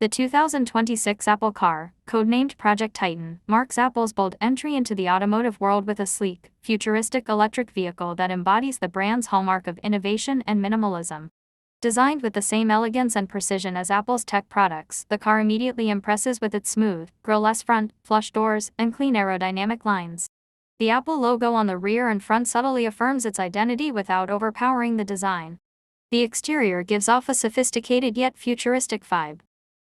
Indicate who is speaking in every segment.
Speaker 1: The 2026 Apple car, codenamed Project Titan, marks Apple's bold entry into the automotive world with a sleek, futuristic electric vehicle that embodies the brand's hallmark of innovation and minimalism. Designed with the same elegance and precision as Apple's tech products, the car immediately impresses with its smooth, grille-less front, flush doors, and clean aerodynamic lines. The Apple logo on the rear and front subtly affirms its identity without overpowering the design. The exterior gives off a sophisticated yet futuristic vibe.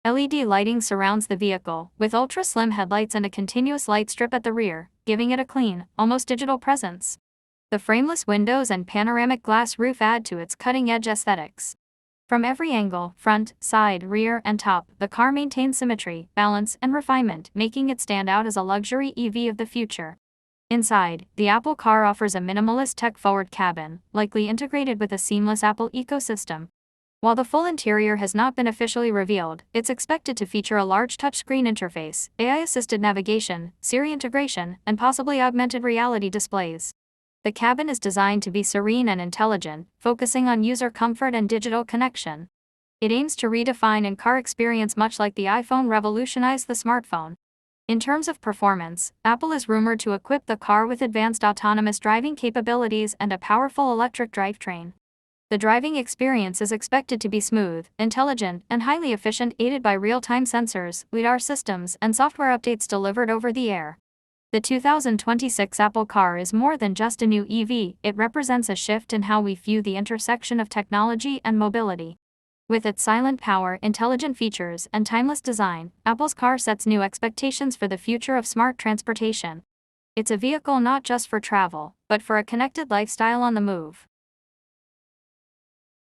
Speaker 1: LED lighting surrounds the vehicle, with ultra-slim headlights and a continuous light strip at the rear, giving it a clean, almost digital presence. The frameless windows and panoramic glass roof add to its cutting-edge aesthetics. From every angle, front, side, rear, and top, the car maintains symmetry, balance, and refinement, making it stand out as a luxury EV of the future. Inside, the Apple car offers a minimalist tech-forward cabin, likely integrated with a seamless Apple ecosystem. While the full interior has not been officially revealed, it's expected to feature a large touchscreen interface, AI-assisted navigation, Siri integration, and possibly augmented reality displays. The cabin is designed to be serene and intelligent, focusing on user comfort and digital connection. It aims to redefine in-car experience much like the iPhone revolutionized the smartphone. In terms of performance, Apple is rumored to equip the car with advanced autonomous driving capabilities and a powerful electric drivetrain. The driving experience is expected to be smooth, intelligent, and highly efficient, aided by real-time sensors, LiDAR systems, and software updates delivered over the air. The 2026 Apple car is more than just a new EV, it represents a shift in how we view the intersection of technology and mobility. With its silent power, intelligent features, and timeless design, Apple's car sets new expectations for the future of smart transportation. It's a vehicle not just for travel, but for a connected lifestyle on the move.